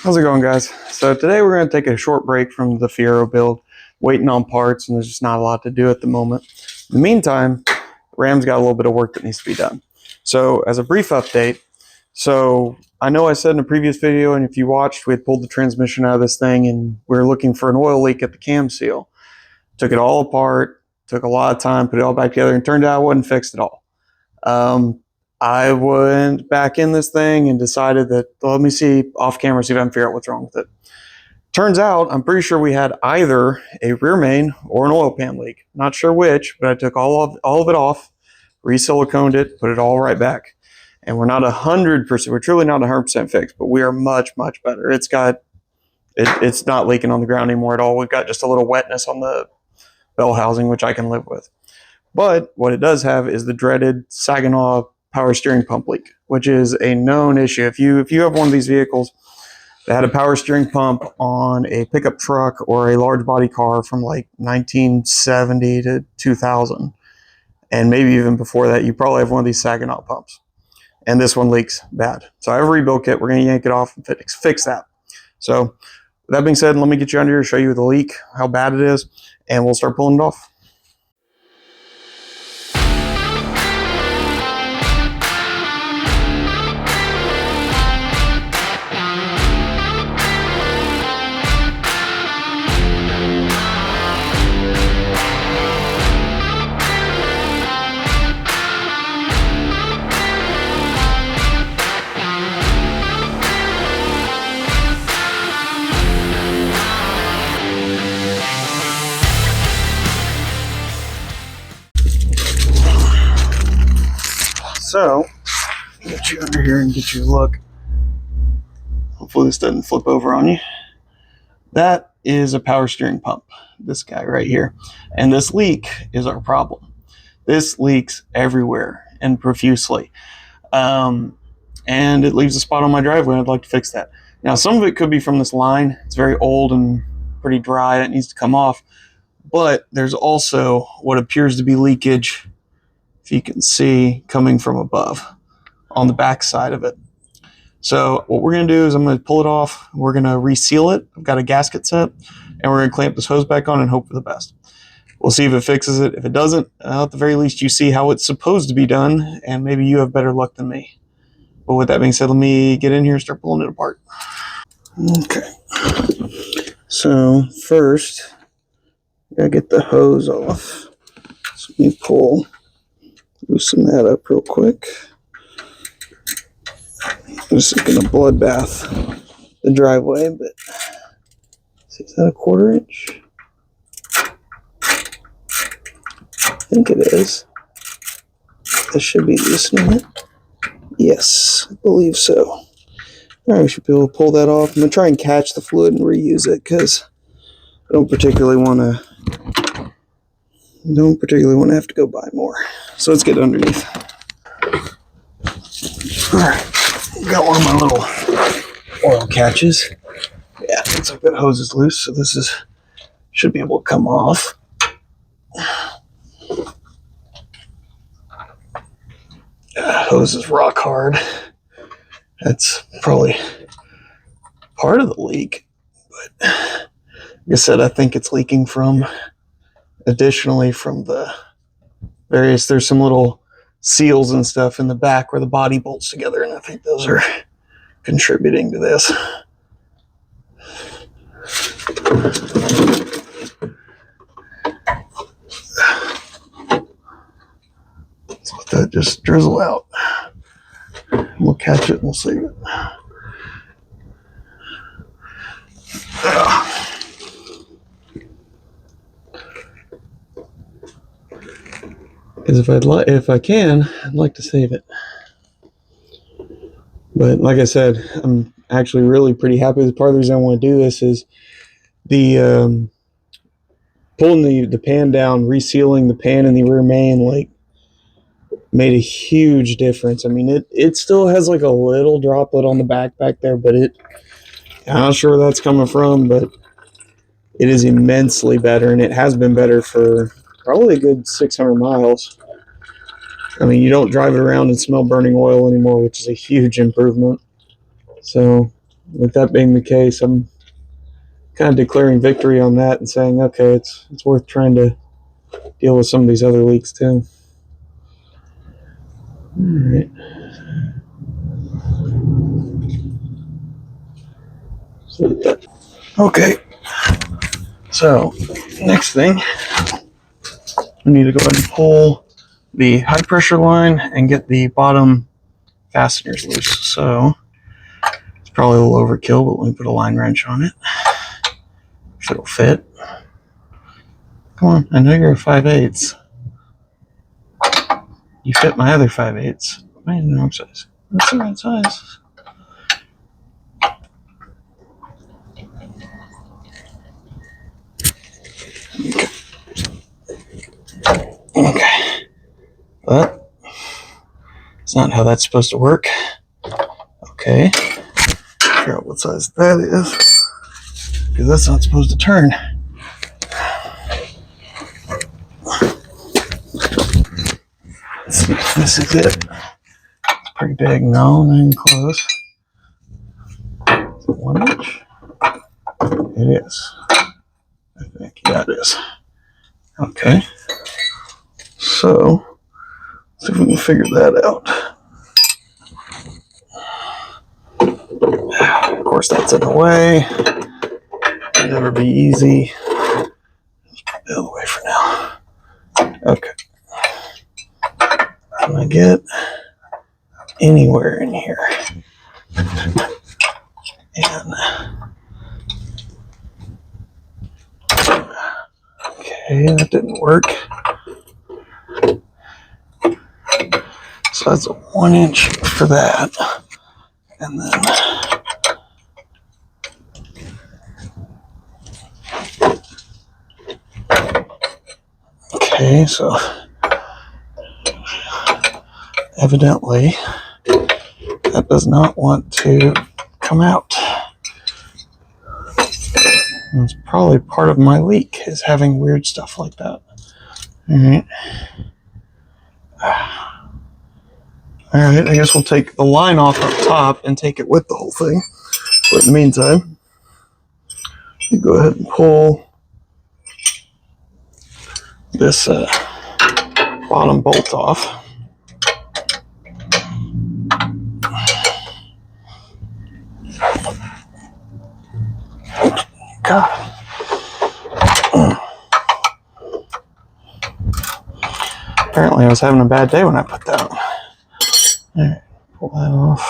How's it going, guys? So today we're going to take a short break from the Fiero build, waiting on parts, and there's just not a lot to do at the moment. In the meantime, Ram's got a little bit of work that needs to be done. So as a brief update, so I know I said in a previous video, and if you watched, we had pulled the transmission out of this thing and we were looking for an oil leak at the cam seal. Took it all apart, took a lot of time, put it all back together, and turned out it wasn't fixed at all. I went back in this thing and decided that, well, let me see off camera, see if I can figure out what's wrong with it. Turns out, I'm pretty sure we had either a rear main or an oil pan leak. Not sure which, but I took all of it off, re-siliconed it, put it all right back. And we're not 100%, we're truly not 100% fixed, but we are much, much better. It's not leaking on the ground anymore at all. We've got just a little wetness on the bell housing, which I can live with. But what it does have is the dreaded Saginaw power steering pump leak, which is a known issue. If you have one of these vehicles that had a power steering pump on a pickup truck or a large body car from like 1970 to 2000, and maybe even before that, you probably have one of these Saginaw pumps. And this one leaks bad. So I have a rebuild kit. We're going to yank it off and fix that. So with that being said, let me get you under here, show you the leak, how bad it is, and we'll start pulling it off. So, get you under here and get you a look. Hopefully this doesn't flip over on you. That is a power steering pump, this guy right here. And this leak is our problem. This leaks everywhere and profusely. And it leaves a spot on my driveway, and I'd like to fix that. Now, some of it could be from this line. It's very old and pretty dry, and it needs to come off. But there's also what appears to be leakage, if you can see, coming from above on the back side of it. So what we're going to do is I'm going to pull it off. We're going to reseal it. I've got a gasket set, and we're going to clamp this hose back on and hope for the best. We'll see if it fixes it. If it doesn't, at the very least, you see how it's supposed to be done, and maybe you have better luck than me. But with that being said, let me get in here and start pulling it apart. Okay. So first, I gotta get the hose off. So let me loosen that up real quick. This is gonna bloodbath the driveway, but see, is that a 1/4 inch? I think it is. This should be loosening it. Yes, I believe so. All right, we should be able to pull that off. I'm gonna try and catch the fluid and reuse it because I don't particularly want to have to go buy more. So let's get underneath. All right, got one of my little oil catches. Yeah, looks like that hose is loose, so this should be able to come off. That hose is rock hard. That's probably part of the leak, but like I said, I think it's leaking additionally from the there's some little seals and stuff in the back where the body bolts together, and I think those are contributing to this. Let's let that just drizzle out. We'll catch it and we'll save it. Because if I can, I'd like to save it. But like I said, I'm actually really pretty happy with part of the reason I want to do this is the pulling the pan down, resealing the pan and the rear main, like, made a huge difference. I mean, it still has like a little droplet on the back there, but I'm not sure where that's coming from, but it is immensely better, and it has been better for probably a good 600 miles. I mean, you don't drive it around and smell burning oil anymore, which is a huge improvement. So with that being the case, I'm kind of declaring victory on that and saying, okay, it's worth trying to deal with some of these other leaks too. All right. Okay. So next thing, we need to go ahead and pull the high pressure line and get the bottom fasteners loose. So it's probably a little overkill, but let me put a line wrench on it. If it'll fit. Come on, I know you're a 5/8. You fit my other 5/8. Am I in the wrong size? That's the right size. Okay. But it's not how that's supposed to work. Okay. Figure out what size that is. Because that's not supposed to turn. Let's see if this is it. It's pretty big. No, not even close. Is it 1 inch? It is. I think. Yeah, it is. Okay. So, let's see if we can figure that out. Of course, that's in the way. It'll never be easy. Let's put it out of the way for now. Okay. Can I get anywhere in here? And okay, that didn't work. So that's a 1 inch for that. And then okay, so evidently that does not want to come out. And it's probably part of my leak is having weird stuff like that. Alright. Alright, I guess we'll take the line off up top and take it with the whole thing. But in the meantime, you go ahead and pull this bottom bolt off. God. Apparently I was having a bad day when I put that on. Alright, pull that off.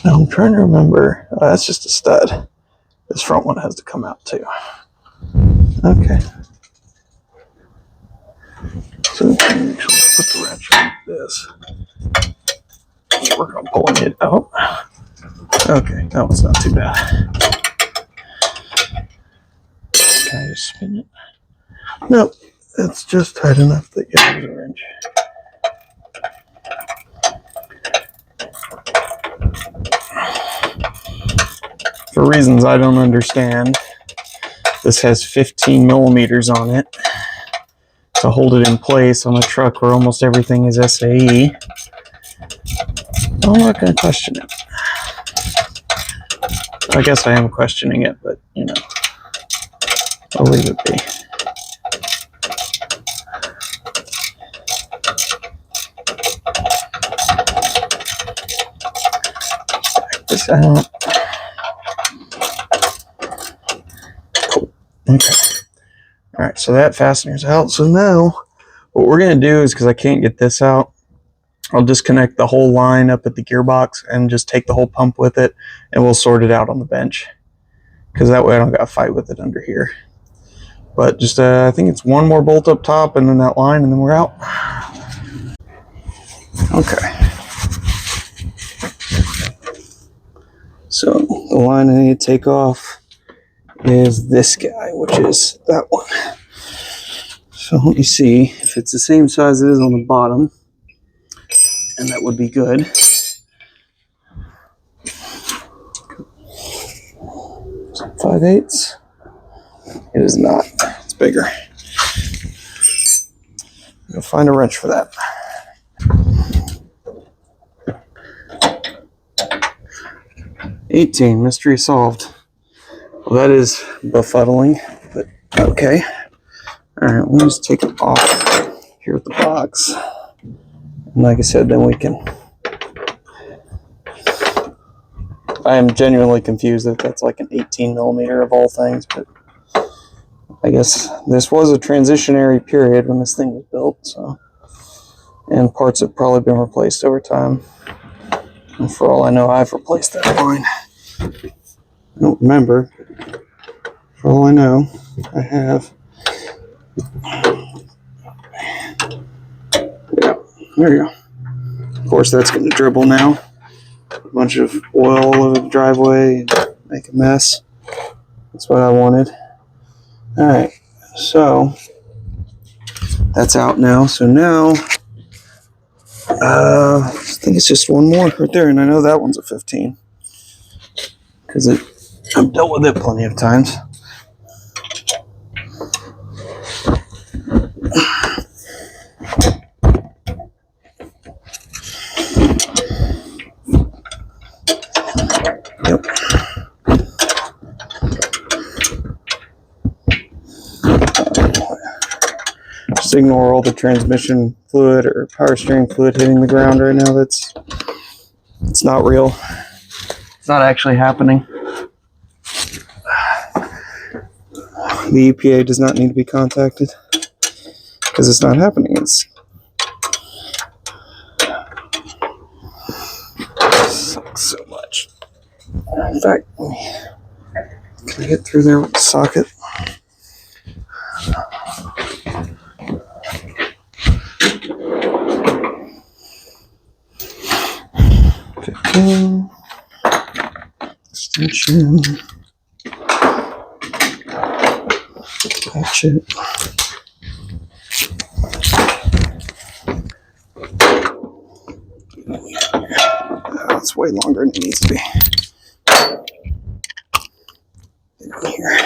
Now I'm trying to remember. That's just a stud. This front one has to come out too. Okay. So we can actually put the wrench on this. Work on pulling it out. Okay, that one's not too bad. Can I just spin it? Nope, it's just tight enough that you use a wrench. For reasons I don't understand, this has 15 millimeters on it to hold it in place on a truck where almost everything is SAE. I'm not going to question it. I guess I am questioning it, but you know, I'll leave it be. Back this out. Cool. Okay. Alright, so that fastener's out. So now, what we're going to do is, because I can't get this out, I'll disconnect the whole line up at the gearbox and just take the whole pump with it, and we'll sort it out on the bench. Because that way I don't got to fight with it under here. But just, I think it's one more bolt up top and then that line, and then we're out. Okay. So the line I need to take off is this guy, which is that one. So let me see if it's the same size it is on the bottom. And that would be good. Is it 5/8? It is not. It's bigger. I'll find a wrench for that. 18, mystery solved. Well, that is befuddling, but okay. All right, let me just take it off here at the box. And like I said, then we can... I am genuinely confused that that's like an 18 millimeter of all things, but I guess this was a transitionary period when this thing was built, so... And parts have probably been replaced over time. And for all I know, I've replaced that line. I don't remember. For all I know, I have. Yeah, there you go. Of course, that's going to dribble now. A bunch of oil all over the driveway and make a mess. That's what I wanted. Alright, so that's out now. So now, I think it's just one more right there, and I know that one's a 15. Because I've dealt with it plenty of times. Yep. Just ignore all the transmission fluid or power steering fluid hitting the ground right now. It's not real. It's not actually happening. The EPA does not need to be contacted because it's not happening. It sucks so much. In fact, can I get through there with the socket? Extension. Ratchet. That's way longer than it needs to be. Here.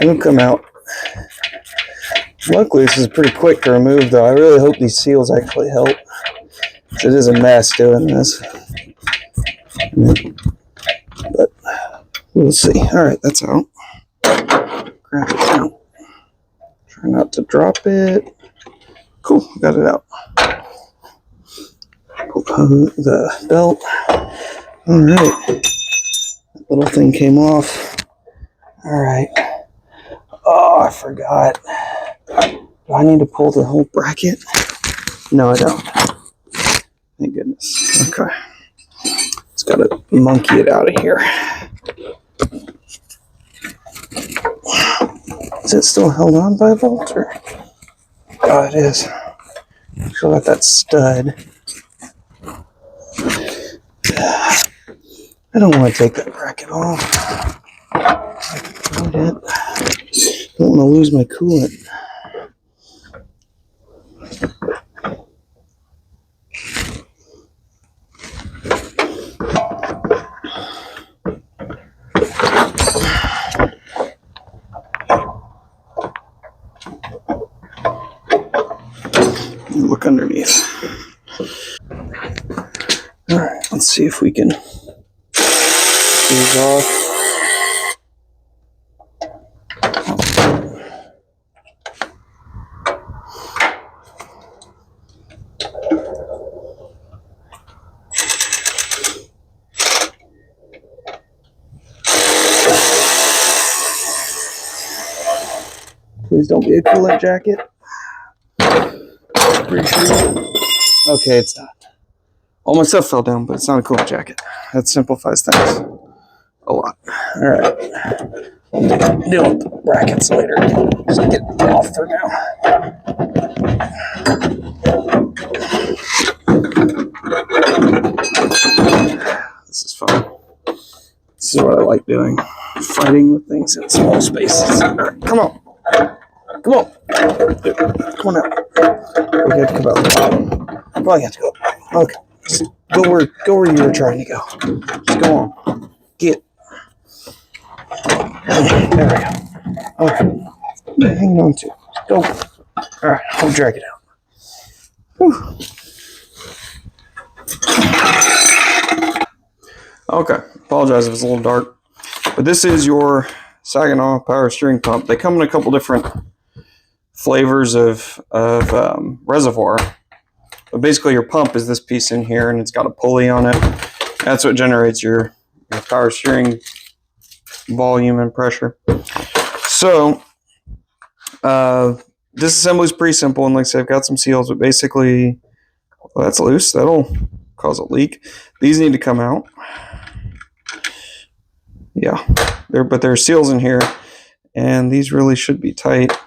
It'll come out. Luckily, this is pretty quick to remove, though. I really hope these seals actually help. It is a mess doing this. But we'll see. Alright, that's out. Grab it out. Try not to drop it. Cool, got it out. Pull the belt. Alright. That little thing came off. Alright. Oh, I forgot. Do I need to pull the whole bracket? No, I don't. Thank goodness. Okay. Just gotta monkey it out of here. Is it still held on by a bolt? Or? Oh, it is. Still got that stud. I don't want to take that bracket off. I don't want to lose my coolant. Look underneath. All right, let's see if we can get these off. Please don't be a coolant jacket. Pretty sure. Okay, it's not. All my stuff fell down, but it's not a coolant jacket. That simplifies things a lot. All right. I'll deal with the brackets later. Just get it off for now. This is fun. This is what I like doing. Fighting with things in small spaces. All right, come on. Come on. Come on out. We have to come out the bottom. Probably have to go. Okay. Just go where you were trying to go. Just go on. Get. There we go. Okay. Hang on to it. Go. All right, I'll drag it out. Whew. Okay, apologize if it's a little dark, but this is your Saginaw power steering pump. They come in a couple different flavors of reservoir, but basically your pump is this piece in here, and it's got a pulley on it. That's what generates your power steering volume and pressure. So disassembly is pretty simple, and like I said, I've got some seals, but basically, well, that's loose. That'll cause a leak. These need to come out. Yeah, but there are seals in here, and these really should be tight.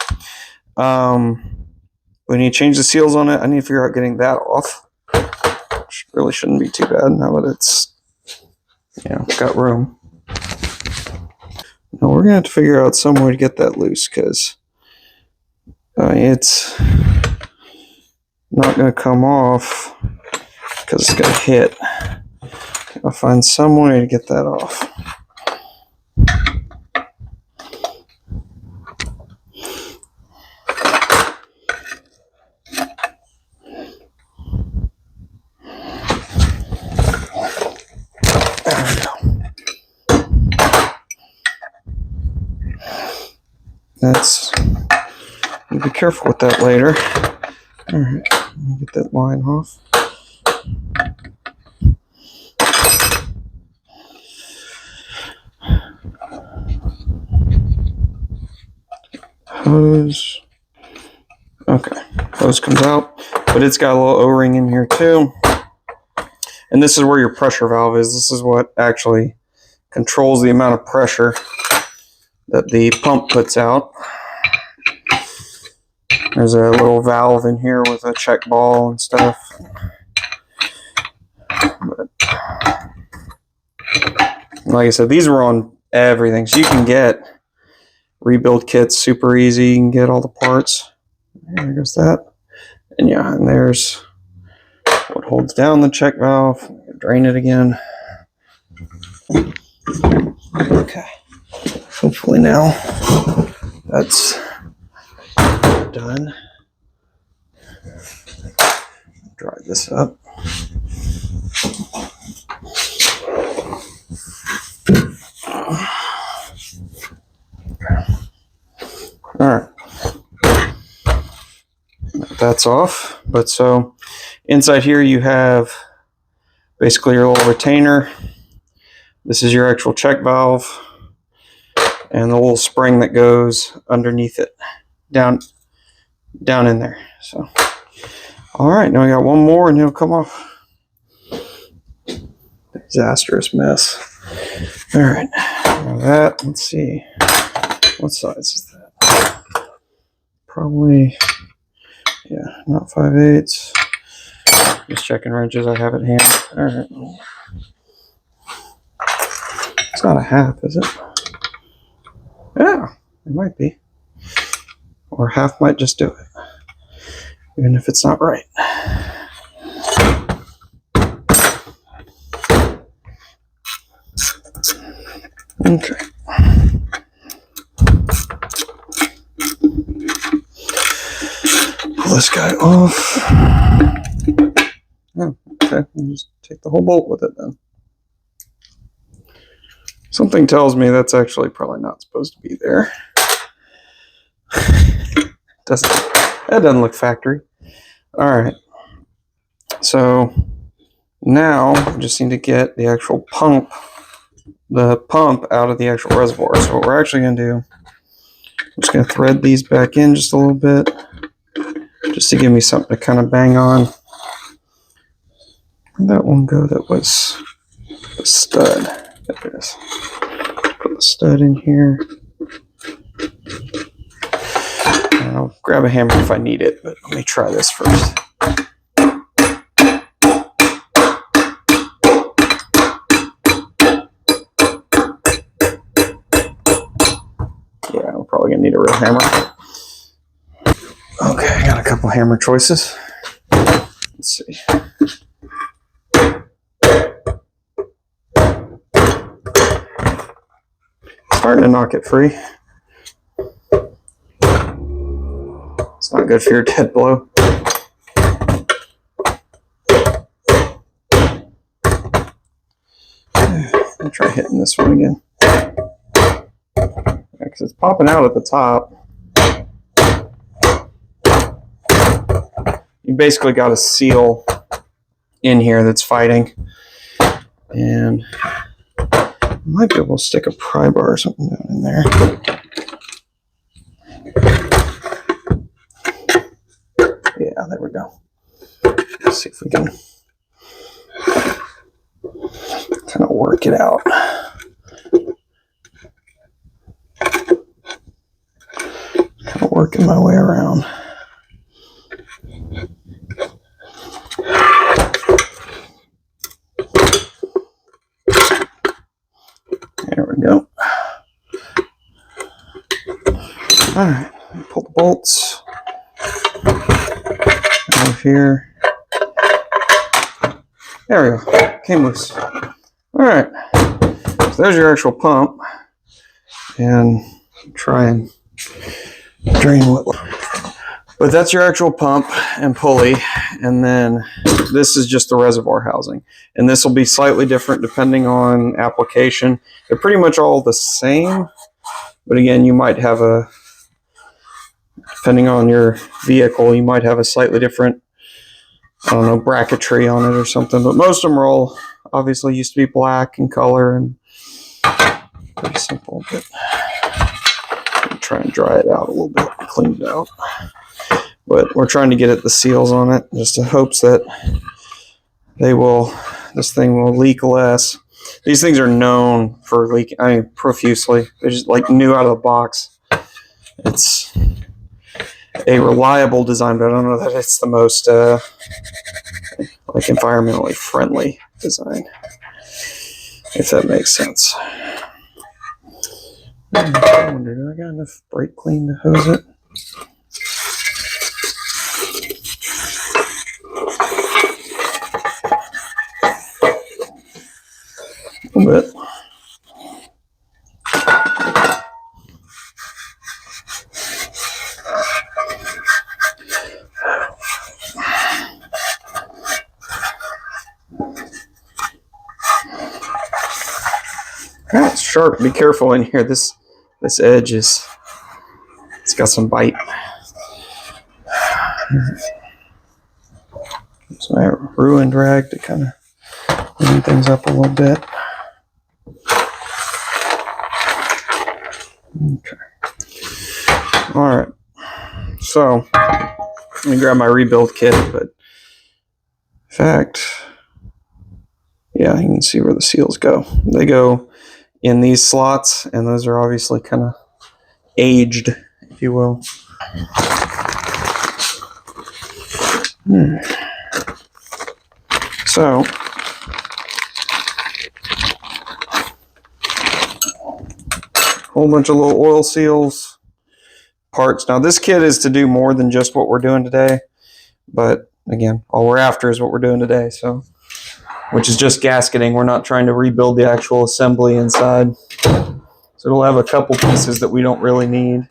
When you change the seals on it, I need to figure out getting that off. Which really shouldn't be too bad now that it's, got room. Now we're gonna have to figure out some way to get that loose, because it's not gonna come off because it's gonna hit. I'll find some way to get that off. There we go. That's, be careful with that later. All right, let me get that line off. Hose. Okay, hose comes out, but it's got a little O-ring in here too. And this is where your pressure valve is. This is what actually controls the amount of pressure that the pump puts out. There's a little valve in here with a check ball and stuff. But like I said, these were on everything. So you can get rebuild kits super easy. You can get all the parts. There goes that. And yeah, and there's what holds down the check valve. Drain it again. Okay. Hopefully now that's done. Dry this up. All right. That's off. But so inside here you have basically your little retainer. This is your actual check valve and the little spring that goes underneath it, down in there. So, all right, now we got one more and it'll come off. Disastrous mess. All right, now that, let's see, what size is that? Probably, yeah, not 5/8. Just checking wrenches I have at hand. All right. It's not a half, is it? Yeah, it might be. Or half might just do it, even if it's not right. Okay. Pull this guy off. Oh, okay. I'll just take the whole bolt with it then. Something tells me that's actually probably not supposed to be there. That doesn't look factory. All right. So now I just need to get the actual pump, out of the actual reservoir. So what we're actually going to do, I'm just going to thread these back in just a little bit, just to give me something to kind of bang on. Where'd that one go? That was the stud. There it is. Put the stud in here. And I'll grab a hammer if I need it, but let me try this first. Yeah, we're probably gonna need a real hammer. Okay, I got a couple hammer choices. Let's see. Starting to knock it free. not good for your dead blow. I'll try hitting this one again. Because it's popping out at the top. You basically got a seal in here that's fighting. And I might be able to stick a pry bar or something down in there. Yeah, there we go. Let's see if we can kind of work it out. Kind of working my way around. There we go. All right, pull the bolts out of here. There we go. Came loose. All right. So there's your actual pump, and try and drain what. But that's your actual pump and pulley, and then this is just the reservoir housing. And this will be slightly different depending on application. They're pretty much all the same, but again, you might have a, depending on your vehicle, you might have a slightly different, I don't know, bracketry on it or something. But most of them are all obviously used to be black in color and pretty simple. But I'll try and dry it out a little bit, clean it out. But we're trying to get at the seals on it, just in hopes that this thing will leak less. These things are known for leaking, I mean, profusely. They're just like new out of the box. It's a reliable design, but I don't know that it's the most like environmentally friendly design, if that makes sense. I wonder, do I got enough brake clean to hose it? A little bit. It's sharp. Be careful in here. This edge it's got some bite. So I ruined drag to kind of clean things up a little bit. Okay. All right. So let me grab my rebuild kit, but in fact, yeah, you can see where the seals go. They go in these slots, and those are obviously kind of aged, if you will. So, whole bunch of little oil seals, parts. Now, this kit is to do more than just what we're doing today, but again, all we're after is what we're doing today, so, which is just gasketing. We're not trying to rebuild the actual assembly inside. So it'll have a couple pieces that we don't really need.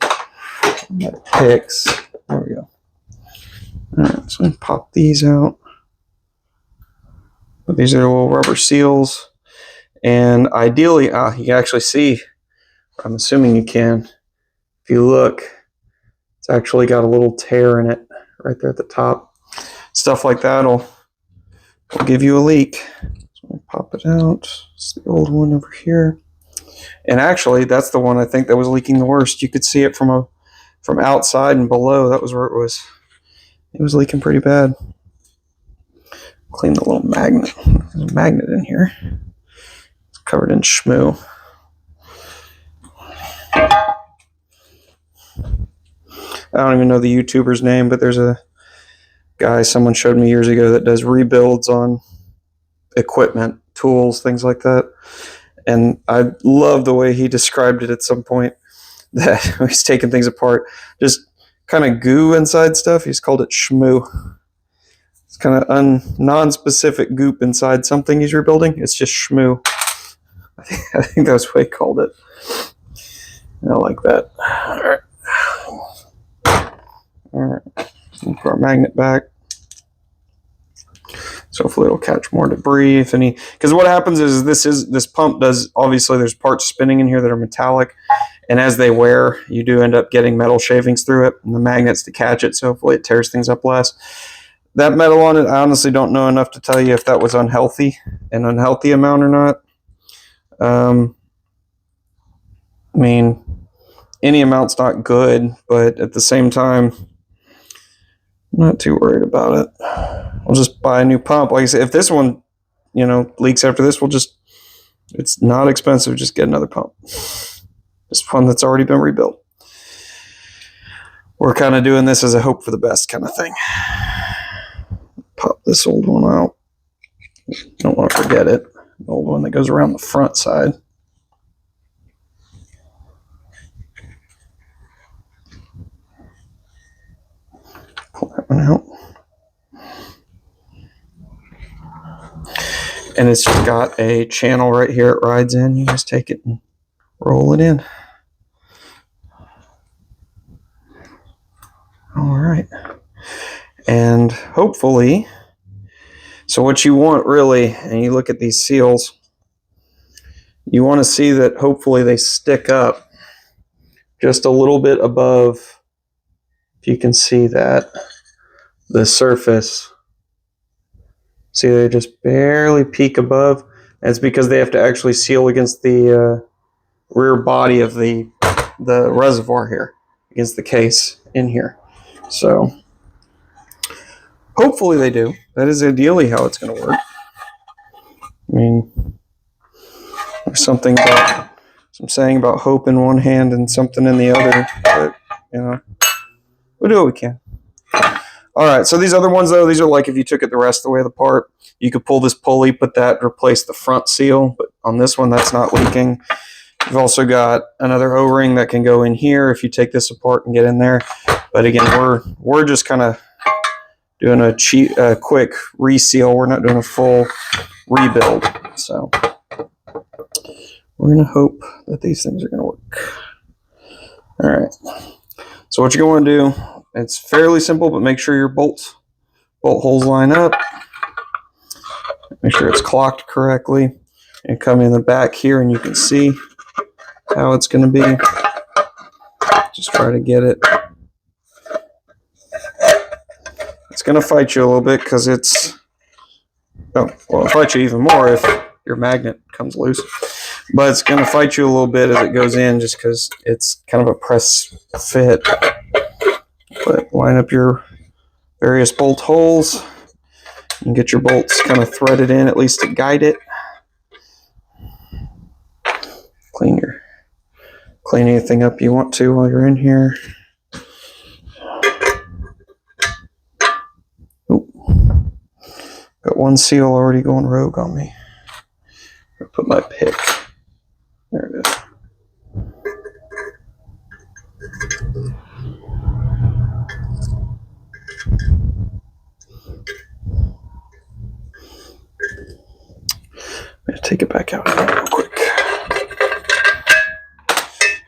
Picks. There we go. All right, so I'm gonna pop these out. But these are little rubber seals, and ideally, you can actually see. I'm assuming you can. If you look, it's actually got a little tear in it right there at the top. Stuff like that will give you a leak. So I'll pop it out. It's the old one over here. And actually, that's the one I think that was leaking the worst. You could see it from outside and below. That was where it was. It was leaking pretty bad. Clean the little magnet. There's a magnet in here. It's covered in schmoo. I don't even know the YouTuber's name, but there's a guy someone showed me years ago that does rebuilds on equipment, tools, things like that. And I love the way he described it at some point, that he's taking things apart, just kind of goo inside stuff. He's called it schmoo. It's kind of non-specific goop inside something he's rebuilding. It's just schmoo. I think that's what he called it. I like that. All right. All right, we'll put our magnet back. So hopefully it'll catch more debris, if any. Because what happens is this pump does, obviously there's parts spinning in here that are metallic, and as they wear, you do end up getting metal shavings through it, and the magnets to catch it, so hopefully it tears things up less. That metal on it, I honestly don't know enough to tell you if that was an unhealthy amount or not. I mean, any amount's not good, but at the same time, I'm not too worried about it. I'll just buy a new pump. Like I said, if this one, leaks after this, it's not expensive. Just get another pump. Just one that's already been rebuilt. We're kind of doing this as a hope for the best kind of thing. Pop this old one out. Don't want to forget it. The old one that goes around the front side. Pull that one out. And it's got a channel right here it rides in. You just take it and roll it in. All right. And hopefully, so what you want really, and you look at these seals, you want to see that hopefully they stick up just a little bit above, if you can see that, the surface. See, they just barely peek above. And it's because they have to actually seal against the rear body of the reservoir here, against the case in here. So hopefully they do. That is ideally how it's going to work. I mean, there's something about some saying about hope in one hand and something in the other, but we'll do what we can. All right, so these other ones though, these are like if you took it the rest of the way apart, you could pull this pulley, put that, replace the front seal, but on this one that's not leaking. You've also got another O-ring that can go in here if you take this apart and get in there. But again, we're just kind of doing a quick reseal. We're not doing a full rebuild. So we're going to hope that these things are going to work. All right. So what you're going to do, it's fairly simple, but make sure your bolt holes line up. Make sure it's clocked correctly. And come in the back here and you can see how it's going to be. Just try to get it. It's going to fight you a little bit because it'll fight you even more if your magnet comes loose. But it's going to fight you a little bit as it goes in just because it's kind of a press fit. But line up your various bolt holes and get your bolts kind of threaded in, at least to guide it. Clean anything up you want to while you're in here. Oop. Got one seal already going rogue on me. I'll put my pick. There it is. I'm going to take it back out real quick.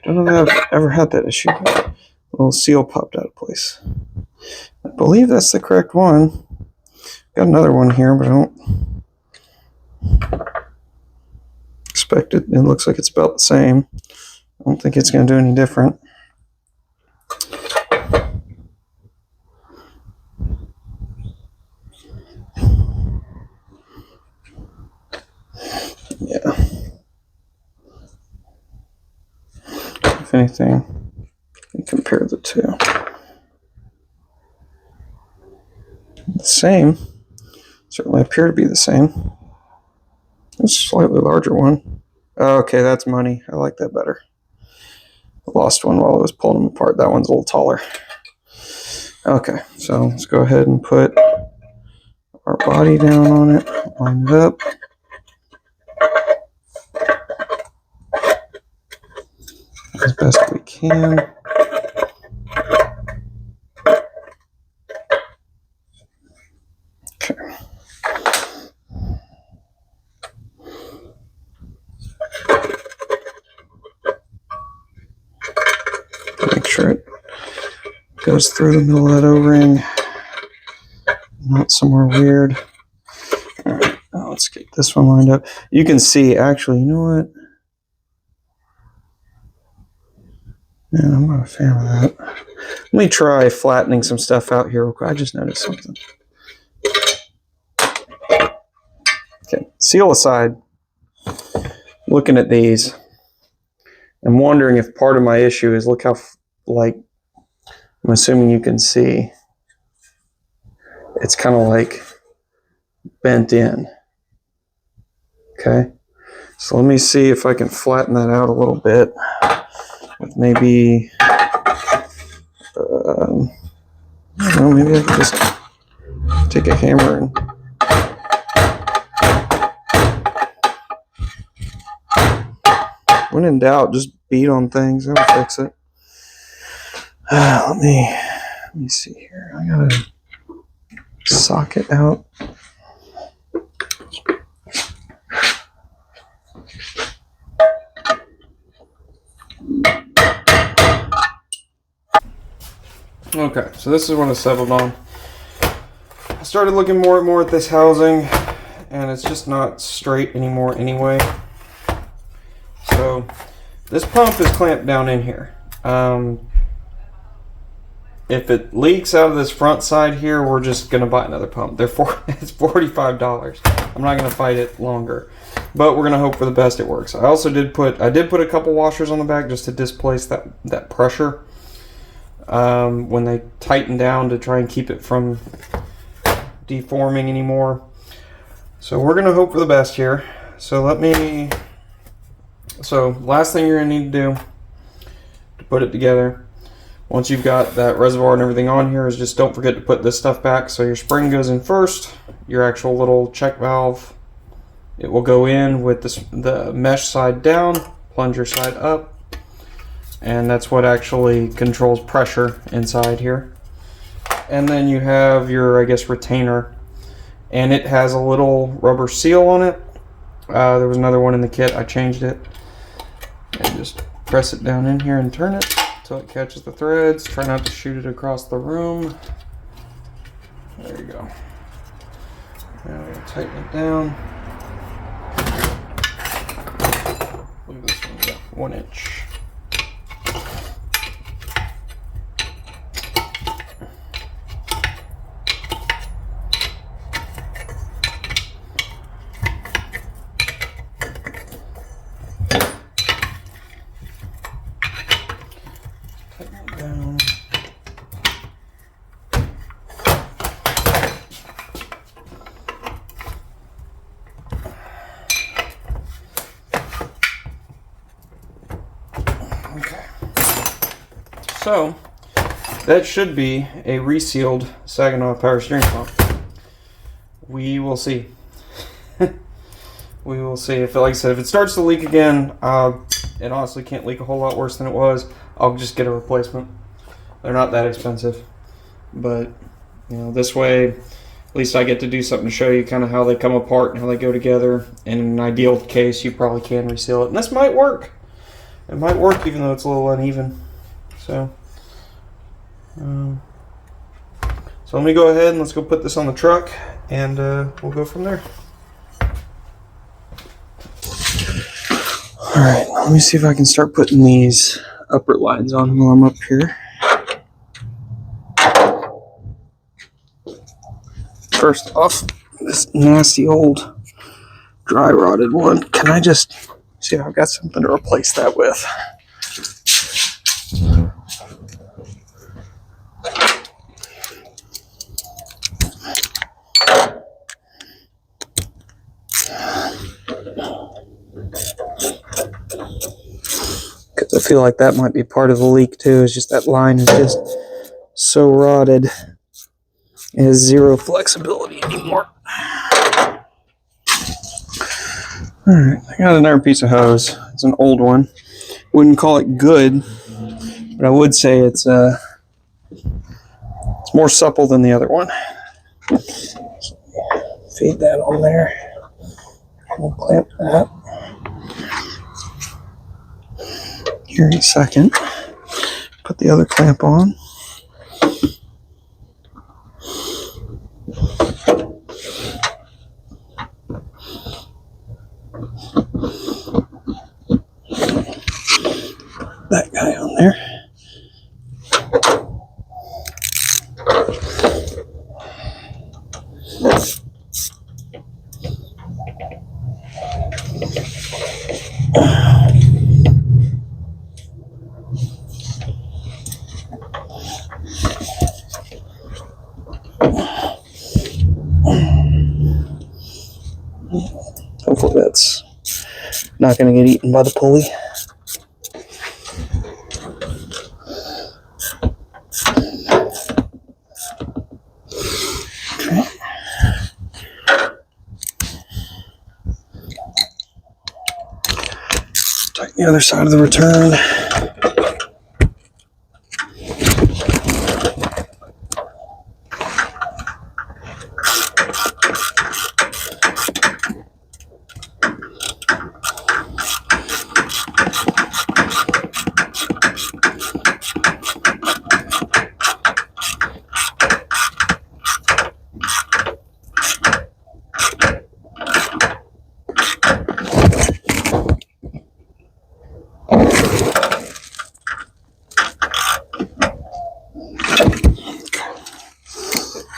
I don't know if I've ever had that issue. A little seal popped out of place. I believe that's the correct one. Got another one here, but I don't expect it. It looks like it's about the same. I don't think it's going to do any different. Yeah. If anything, we compare the two. The same. Certainly appear to be the same. It's a slightly larger one. Okay, that's money. I like that better. I lost one while I was pulling them apart. That one's a little taller. Okay, so let's go ahead and put our body down on it, line it up. As best we can. Okay. Make sure it goes through the middle of that O-ring, not somewhere weird. All right, now let's get this one lined up. You can see, actually, you know what? Yeah, I'm not a fan of that. Let me try flattening some stuff out here real quick. I just noticed something. Okay, seal aside. Looking at these, I'm wondering if part of my issue is, look how, like, I'm assuming you can see, it's kind of like bent in. Okay, so let me see if I can flatten that out a little bit with maybe, I don't know, maybe I can just take a hammer and when in doubt, just beat on things. That'll fix it. Let me see here. I gotta socket out. Okay, so this is what I settled on. I started looking more and more at this housing, and it's just not straight anymore anyway. So this pump is clamped down in here. If it leaks out of this front side here, we're just gonna buy another pump. It's $45. I'm not gonna fight it longer, but we're gonna hope for the best it works. I did put a couple washers on the back just to displace that pressure when they tighten down, to try and keep it from deforming anymore. So we're gonna hope for the best here. So last thing you're gonna need to do to put it together, once you've got that reservoir and everything on here, is just don't forget to put this stuff back. So your spring goes in first, your actual little check valve, it will go in with the mesh side down, plunger side up, and that's what actually controls pressure inside here. And then you have your, I guess, retainer, and it has a little rubber seal on it. There was another one in the kit, I changed it. And just press it down in here and turn it until it catches the threads. Try not to shoot it across the room. There you go. Now we'll tighten it down. Look at this one, we got 1 inch. So that should be a resealed Saginaw power steering pump. We will see. We will see. Like I said, if it starts to leak again, it honestly can't leak a whole lot worse than it was. I'll just get a replacement. They're not that expensive, but this way, at least I get to do something to show you kind of how they come apart and how they go together. And in an ideal case, you probably can reseal it, and this might work. It might work even though it's a little uneven. So let me go ahead and let's go put this on the truck, and we'll go from there. All right, let me see if I can start putting these upper lines on while I'm up here. First off, this nasty old dry rotted one. Can I just see if I've got something to replace that with? Because I feel like that might be part of the leak too. Is just that line is just so rotted. It has zero flexibility anymore. Alright, I got another piece of hose. It's an old one. Wouldn't call it good, but I would say it's more supple than the other one. So feed that on there. We'll clamp that here in a second. Put the other clamp on. That guy on there. Hopefully that's not going to get eaten by the pulley. Okay. Tighten the other side of the return.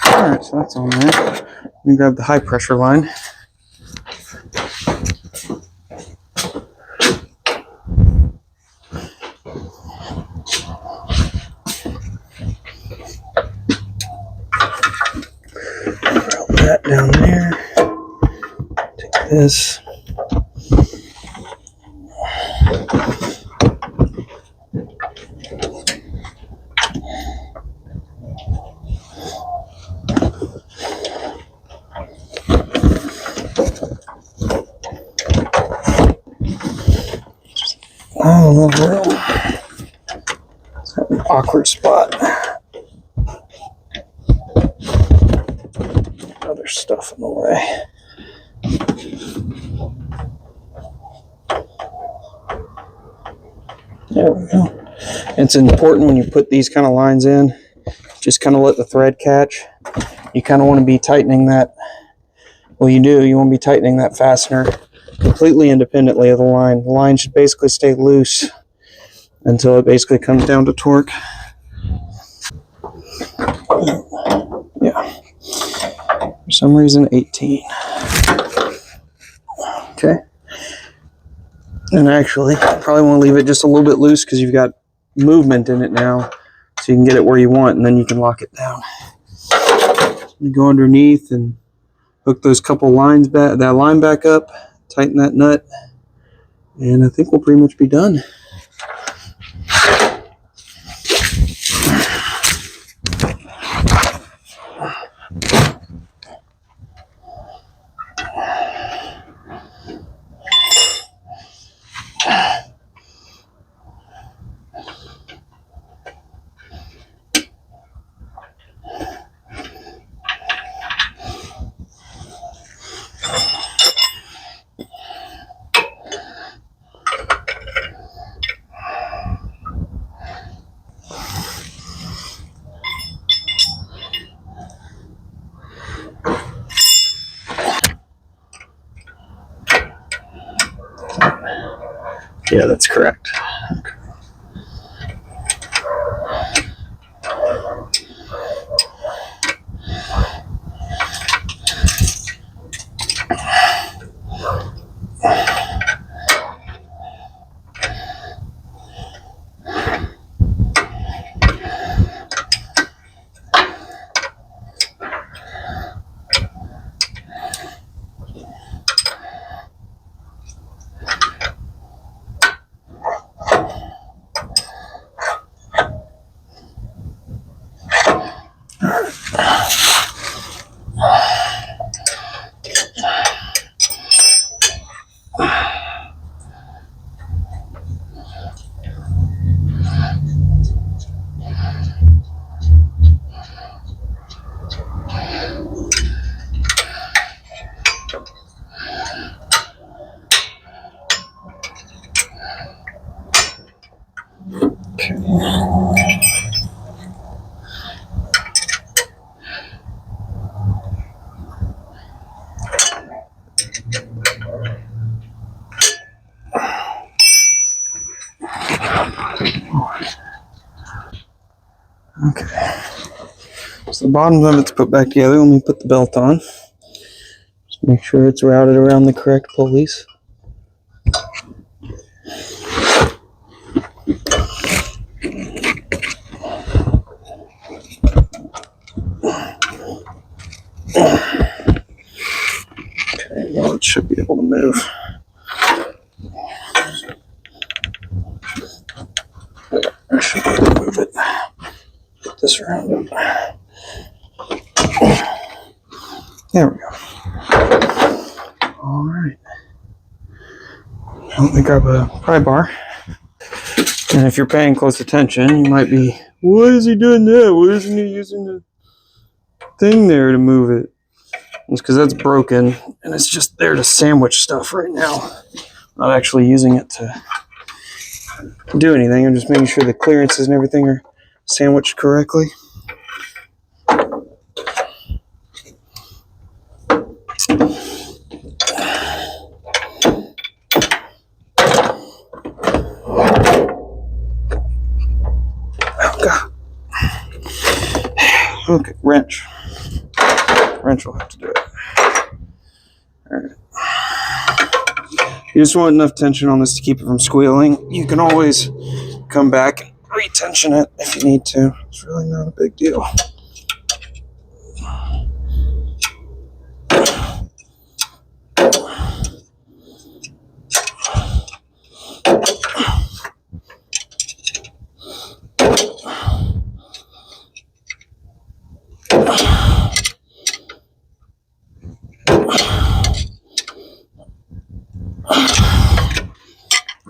Alright, so that's on there. Let me grab the high pressure line. Drop that down there. Take this. Oh, a little room. It's an awkward spot. Other stuff in the way. There we go. It's important when you put these kind of lines in, just kind of let the thread catch. You kind of want to be tightening that. Well, you do. You want to be tightening that fastener completely independently of the line. The line should basically stay loose until it basically comes down to torque. Yeah. For some reason, 18. Okay. And actually, you probably want to leave it just a little bit loose because you've got movement in it now, so you can get it where you want, and then you can lock it down. You go underneath and hook those couple lines back, that line back up, tighten that nut, and I think we'll pretty much be done. Yeah, that's correct. Okay. Okay. So the bottom of it's put back together. Let me put the belt on. Just make sure it's routed around the correct pulleys. Okay, well, it should be able to move. I should be able to move it. Put this around it. There we go. All right. Let me grab a pry bar. And if you're paying close attention, you might be, why is he doing that? Why isn't he using the thing there to move it? It's because that's broken, and it's just there to sandwich stuff right now. Not actually using it to do anything. I'm just making sure the clearances and everything are sandwiched correctly. Oh, God. Okay, wrench. Wrench will have to do it. All right. You just want enough tension on this to keep it from squealing. You can always come back and re-tension it if you need to. It's really not a big deal.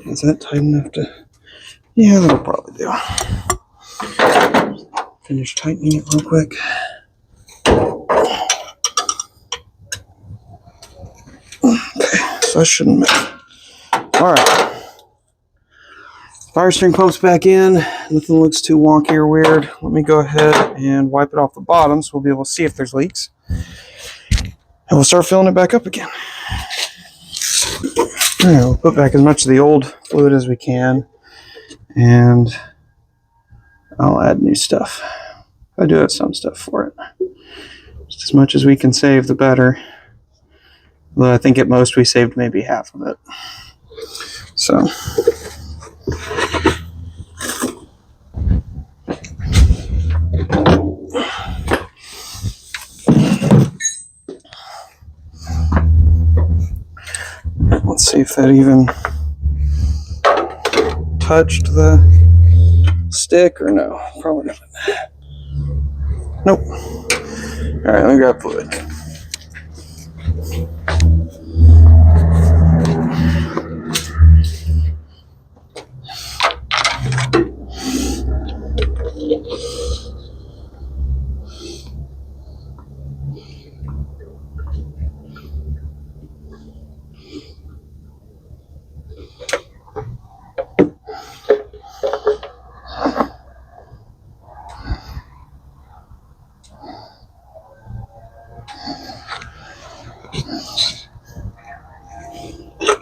Is that tight enough to... Yeah, that'll probably do. Finish tightening it real quick. Okay, so I shouldn't move. Alright. Fire string pumps back in. Nothing looks too wonky or weird. Let me go ahead and wipe it off the bottom so we'll be able to see if there's leaks. And we'll start filling it back up again. Alright, we'll put back as much of the old fluid as we can. And I'll add new stuff. I do have some stuff for it. Just as much as we can save, the better. Although I think at most we saved maybe half of it. So. Let's see if that even touched the stick or no. Probably not. Nope. Alright, let me grab fluid.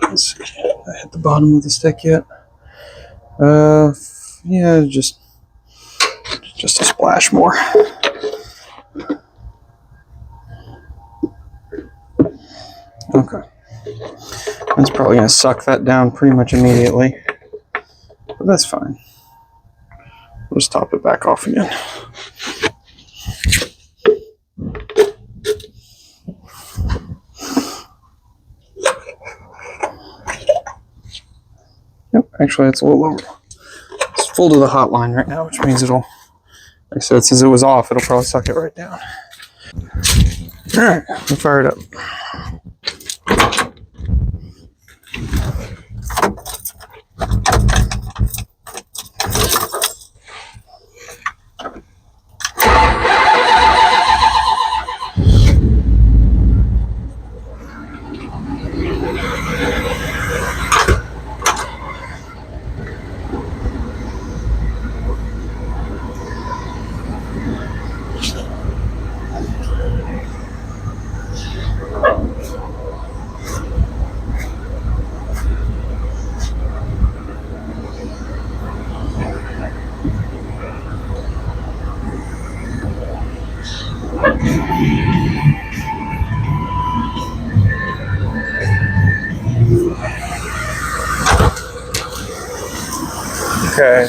Let's see. I hit the bottom of the stick yet? Yeah, just a splash more. Okay. That's probably going to suck that down pretty much immediately. But that's fine. We'll just top it back off again. Yep, actually it's a little over. It's full to the hot line right now, which means it'll, like I said, since it was off, it'll probably suck it right down. Alright, we'll fire it up. Okay.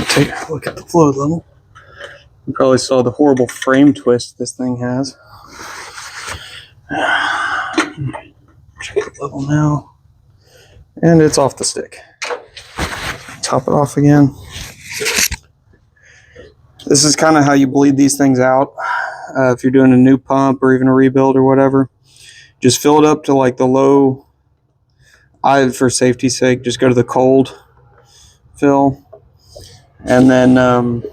Take a look at the fluid level. You probably saw the horrible frame twist this thing has. Check the level now. And it's off the stick. Top it off again. This is kind of how you bleed these things out. If you're doing a new pump or even a rebuild or whatever, just fill it up to like the low. For safety's sake, just go to the cold fill, and then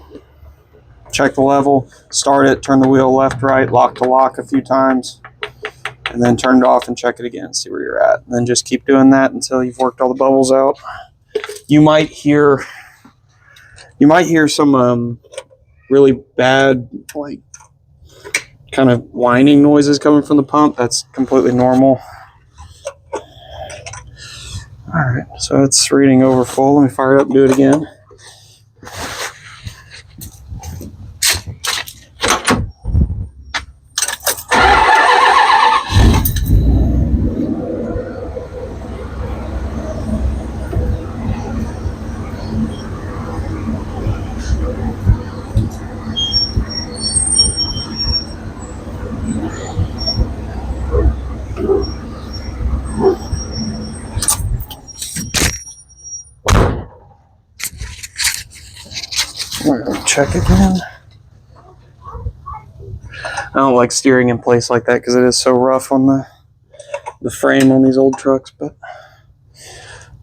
check the level, start it, turn the wheel left, right, lock to lock a few times, and then turn it off and check it again, see where you're at. And then just keep doing that until you've worked all the bubbles out. You might hear some really bad, like, kind of whining noises coming from the pump. That's completely normal. All right, so it's reading over full. Let me fire it up and do it again. We're going to check again. I don't like steering in place like that because it is so rough on the frame on these old trucks. But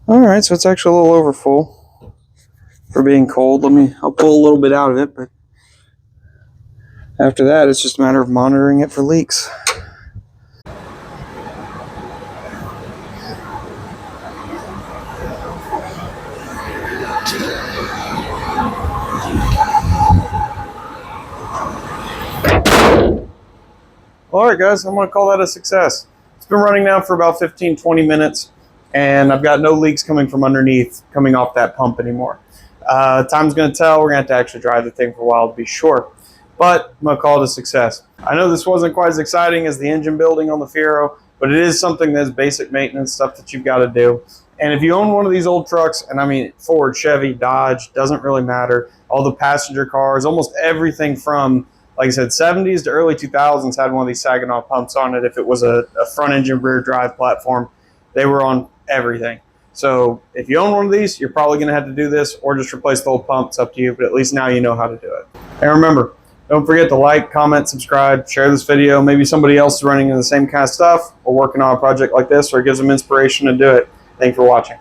all right, so it's actually a little over full for being cold. I'll pull a little bit out of it, but after that, it's just a matter of monitoring it for leaks. All right, guys, I'm going to call that a success. It's been running now for about 15-20 minutes, and I've got no leaks coming from underneath, coming off that pump anymore. Time's going to tell. We're going to have to actually drive the thing for a while to be sure, but I'm going to call it a success. I know this wasn't quite as exciting as the engine building on the Fiero, but it is something that's basic maintenance stuff that you've got to do. And if you own one of these old trucks, and I mean Ford, Chevy, Dodge, doesn't really matter, all the passenger cars, almost everything from, like I said, 70s to early 2000s had one of these Saginaw pumps on it. If it was a front engine rear drive platform, they were on everything. So if you own one of these, you're probably going to have to do this or just replace the old pump. It's up to you, but at least now you know how to do it. And remember, don't forget to like, comment, subscribe, share this video. Maybe somebody else is running into the same kind of stuff or working on a project like this, or it gives them inspiration to do it. Thanks for watching.